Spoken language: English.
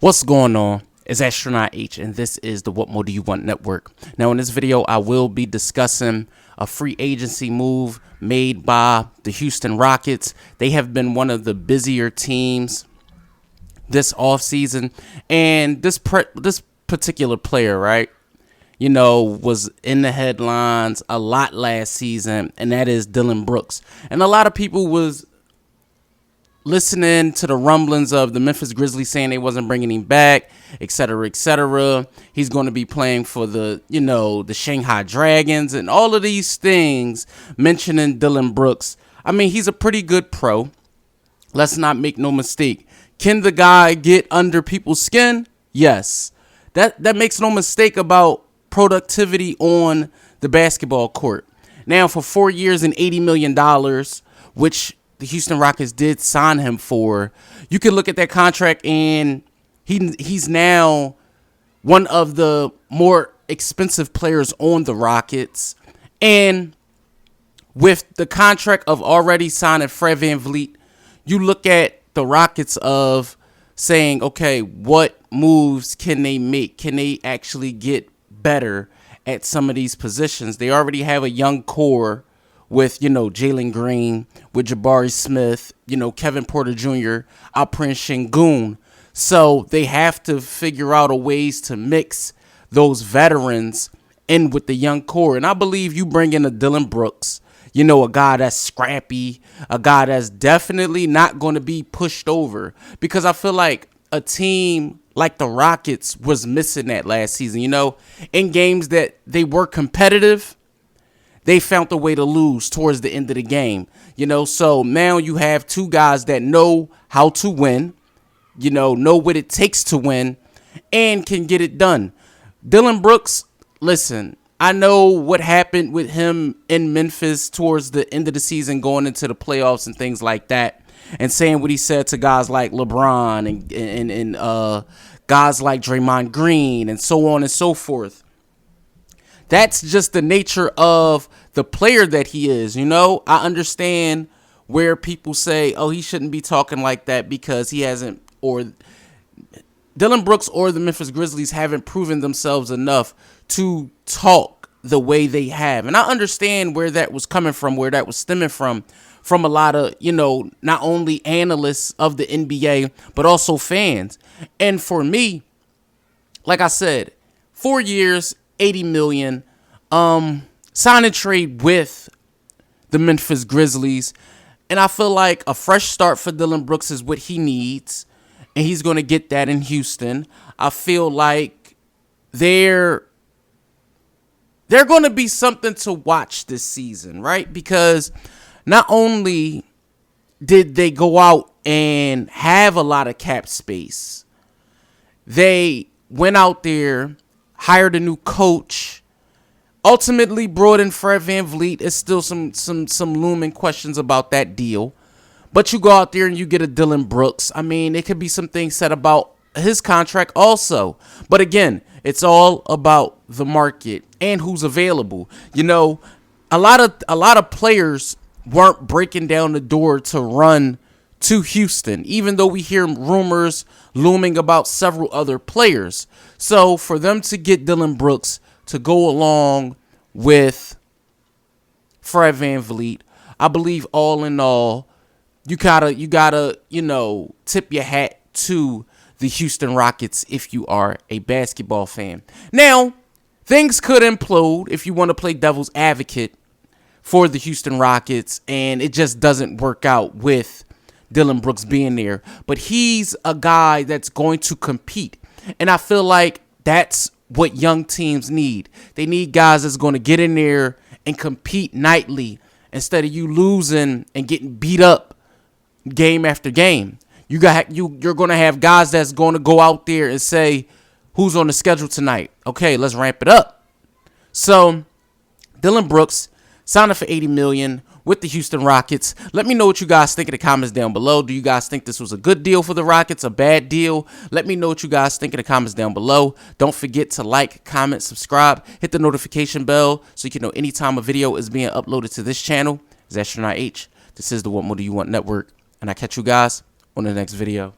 What's going on? It's Astronaut H, and this is the What More Do You Want Network. Now, in this video, I will be discussing a free agency move made by the Houston Rockets. They have been one of the busier teams this offseason, and this particular player, right, was in the headlines a lot last season, and that is Dillion Brooks. And a lot of people was listening to the rumblings of the Memphis Grizzlies saying they wasn't bringing him back, et cetera, et cetera. He's going to be playing for the Shanghai Dragons and all of these things mentioning Dillion Brooks. I mean, he's a pretty good pro. Let's not make no mistake. Can the guy get under people's skin? Yes. That makes no mistake about productivity on the basketball court. Now, for 4 years and $80 million, which the Houston Rockets did sign him for, you can look at that contract and he's now one of the more expensive players on the Rockets. And with the contract of already signing Fred VanVleet, you look at the Rockets of saying, okay, what moves can they make? Can they actually get better at some of these positions? They already have a young core with, Jalen Green, with Jabari Smith, Kevin Porter Jr., Alperen Sengun. So they have to figure out a ways to mix those veterans in with the young core. And I believe you bring in a Dillion Brooks, a guy that's scrappy, a guy that's definitely not going to be pushed over. Because I feel like a team like the Rockets was missing that last season. In games that they were competitive, they found a way to lose towards the end of the game, So now you have two guys that know how to win, know what it takes to win, and can get it done. Dillion Brooks, listen, I know what happened with him in Memphis towards the end of the season, going into the playoffs and things like that, and saying what he said to guys like LeBron and guys like Draymond Green and so on and so forth. That's just the nature of the player that he is. I understand where people say, oh, he shouldn't be talking like that because he hasn't, or Dillion Brooks or the Memphis Grizzlies haven't proven themselves enough to talk the way they have. And I understand where that was coming from, where that was stemming from a lot of, not only analysts of the NBA, but also fans. And for me, like I said, 4 years, $80 million, sign and trade with the Memphis Grizzlies. And I feel like a fresh start for Dillion Brooks is what he needs, and he's going to get that in Houston. I feel like they're going to be something to watch this season, right? Because not only did they go out and have a lot of cap space, they went out there, hired a new coach, ultimately brought in Fred VanVleet. It's still some looming questions about that deal. But you go out there and you get a Dillion Brooks. I mean, it could be some things said about his contract also. But again, it's all about the market and who's available. A lot of players weren't breaking down the door to run to Houston, even though we hear rumors looming about several other players. So for them to get Dillion Brooks to go along with Fred VanVleet, I believe all in all, you gotta tip your hat to the Houston Rockets if you are a basketball fan. Now, things could implode if you want to play devil's advocate for the Houston Rockets, and it just doesn't work out with Dillion Brooks being there. But he's a guy that's going to compete. And I feel like that's what young teams need. They need guys that's going to get in there and compete nightly instead of you losing and getting beat up game after game. You're going to have guys that's going to go out there and say, who's on the schedule tonight? Okay, let's ramp it up. So Dillion Brooks signed up for $80 million with the Houston Rockets. Let me know what you guys think in the comments down below. Do you guys think this was a good deal for the Rockets, a bad deal? Let me know what you guys think in the comments down below. Don't forget to like, comment, subscribe, hit the notification bell so you can know anytime a video is being uploaded to this channel. It's Astronaut H. This is the What More Do You Want Network, and I catch you guys on the next video.